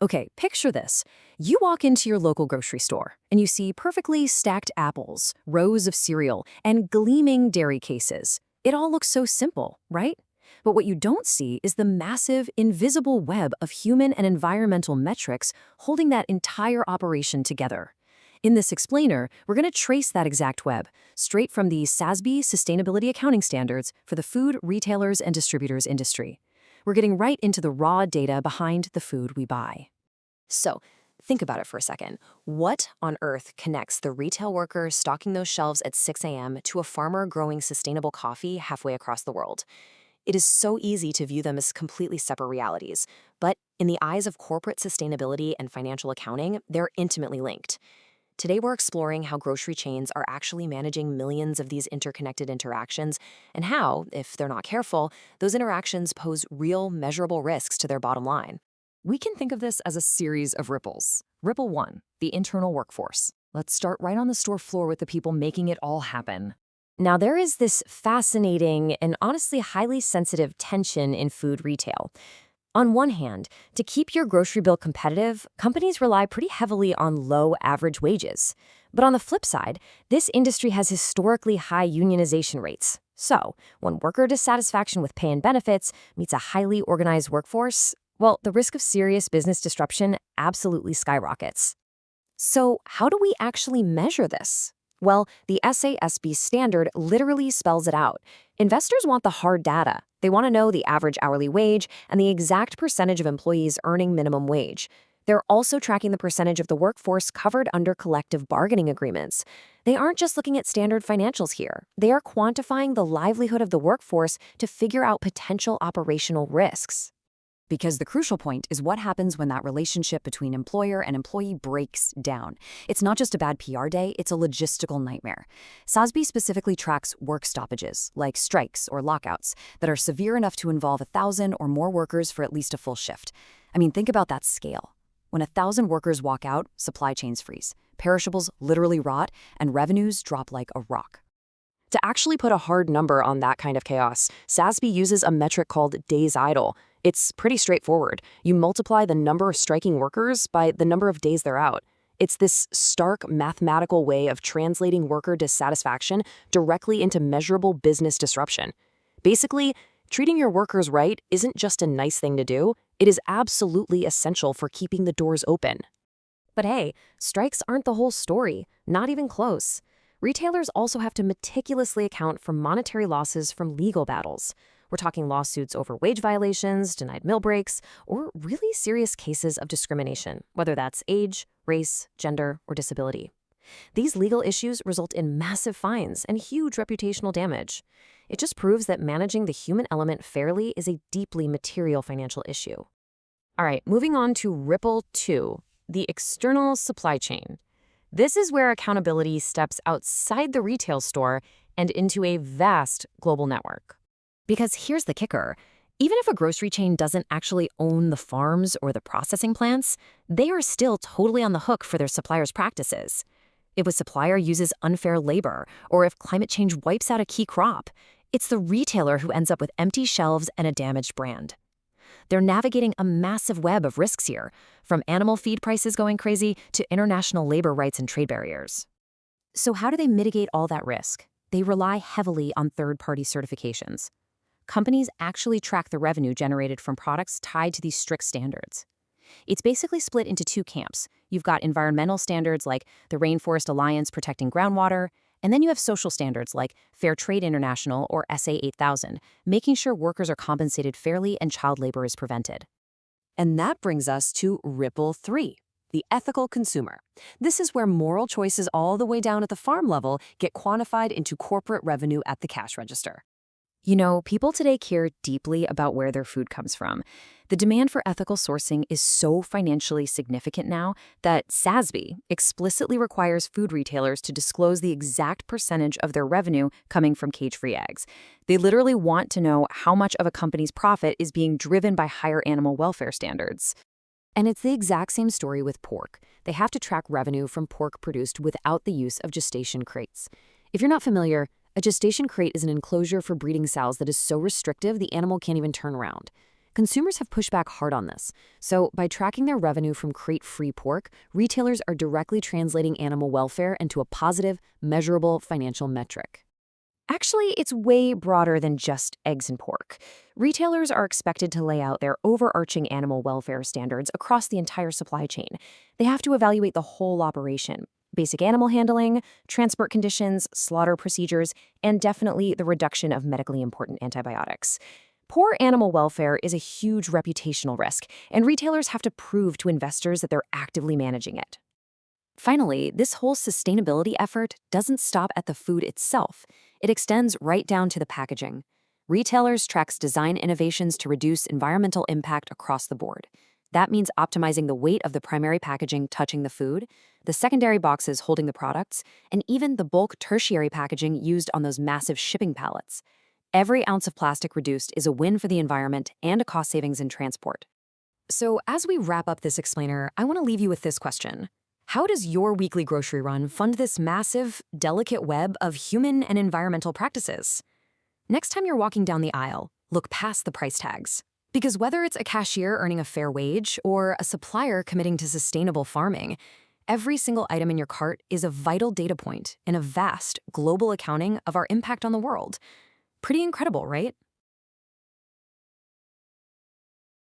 Okay, picture this. You walk into your local grocery store and you see perfectly stacked apples, rows of cereal, and gleaming dairy cases. It all looks so simple, right? But what you don't see is the massive, invisible web of human and environmental metrics holding that entire operation together. In this explainer, we're going to trace that exact web, straight from the SASB Sustainability Accounting Standards for the food, retailers, and distributors industry. We're getting right into the raw data behind the food we buy. So, think about it for a second. What on earth connects the retail worker stocking those shelves at 6 a.m. to a farmer growing sustainable coffee halfway across the world? It is so easy to view them as completely separate realities, but in the eyes of corporate sustainability and financial accounting, they're intimately linked. Today we're exploring how grocery chains are actually managing millions of these interconnected interactions and how, if they're not careful, those interactions pose real, measurable risks to their bottom line. We can think of this as a series of ripples. Ripple 1, the internal workforce. Let's start right on the store floor with the people making it all happen. Now, there is this fascinating and honestly highly sensitive tension in food retail. On one hand, to keep your grocery bill competitive, companies rely pretty heavily on low average wages. But on the flip side, this industry has historically high unionization rates. So, when worker dissatisfaction with pay and benefits meets a highly organized workforce, well, the risk of serious business disruption absolutely skyrockets. So, how do we actually measure this? Well, the SASB standard literally spells it out. Investors want the hard data. They want to know the average hourly wage and the exact percentage of employees earning minimum wage. They're also tracking the percentage of the workforce covered under collective bargaining agreements. They aren't just looking at standard financials here. They are quantifying the livelihood of the workforce to figure out potential operational risks. Because the crucial point is what happens when that relationship between employer and employee breaks down. It's not just a bad PR day, it's a logistical nightmare. SASB specifically tracks work stoppages, like strikes or lockouts, that are severe enough to involve 1,000 or more workers for at least a full shift. I mean, think about that scale. When 1,000 workers walk out, supply chains freeze, perishables literally rot, and revenues drop like a rock. To actually put a hard number on that kind of chaos, SASB uses a metric called days idle. It's pretty straightforward. You multiply the number of striking workers by the number of days they're out. It's this stark mathematical way of translating worker dissatisfaction directly into measurable business disruption. Basically, treating your workers right isn't just a nice thing to do, it is absolutely essential for keeping the doors open. But hey, strikes aren't the whole story, not even close. Retailers also have to meticulously account for monetary losses from legal battles. We're talking lawsuits over wage violations, denied meal breaks, or really serious cases of discrimination, whether that's age, race, gender, or disability. These legal issues result in massive fines and huge reputational damage. It just proves that managing the human element fairly is a deeply material financial issue. All right, moving on to Ripple 2, the external supply chain. This is where accountability steps outside the retail store and into a vast global network. Because here's the kicker. Even if a grocery chain doesn't actually own the farms or the processing plants, they are still totally on the hook for their suppliers' practices. If a supplier uses unfair labor, or if climate change wipes out a key crop, it's the retailer who ends up with empty shelves and a damaged brand. They're navigating a massive web of risks here, from animal feed prices going crazy to international labor rights and trade barriers. So how do they mitigate all that risk? They rely heavily on third-party certifications. Companies actually track the revenue generated from products tied to these strict standards. It's basically split into two camps. You've got environmental standards like the Rainforest Alliance protecting groundwater, and then you have social standards like Fair Trade International or SA 8000, making sure workers are compensated fairly and child labor is prevented. And that brings us to Ripple 3, the ethical consumer. This is where moral choices all the way down at the farm level get quantified into corporate revenue at the cash register. You know, people today care deeply about where their food comes from. The demand for ethical sourcing is so financially significant now that SASB explicitly requires food retailers to disclose the exact percentage of their revenue coming from cage-free eggs. They literally want to know how much of a company's profit is being driven by higher animal welfare standards. And it's the exact same story with pork. They have to track revenue from pork produced without the use of gestation crates. If you're not familiar, a gestation crate is an enclosure for breeding sows that is so restrictive the animal can't even turn around. Consumers have pushed back hard on this. So, by tracking their revenue from crate-free pork, retailers are directly translating animal welfare into a positive, measurable financial metric. Actually, it's way broader than just eggs and pork. Retailers are expected to lay out their overarching animal welfare standards across the entire supply chain. They have to evaluate the whole operation: basic animal handling, transport conditions, slaughter procedures, and definitely the reduction of medically important antibiotics. Poor animal welfare is a huge reputational risk, and retailers have to prove to investors that they're actively managing it. Finally, this whole sustainability effort doesn't stop at the food itself. It extends right down to the packaging. Retailers track design innovations to reduce environmental impact across the board. That means optimizing the weight of the primary packaging touching the food, the secondary boxes holding the products, and even the bulk tertiary packaging used on those massive shipping pallets. Every ounce of plastic reduced is a win for the environment and a cost savings in transport. So, as we wrap up this explainer, I want to leave you with this question. How does your weekly grocery run fund this massive, delicate web of human and environmental practices? Next time you're walking down the aisle, look past the price tags. Because whether it's a cashier earning a fair wage or a supplier committing to sustainable farming, every single item in your cart is a vital data point in a vast, global accounting of our impact on the world. Pretty incredible, right?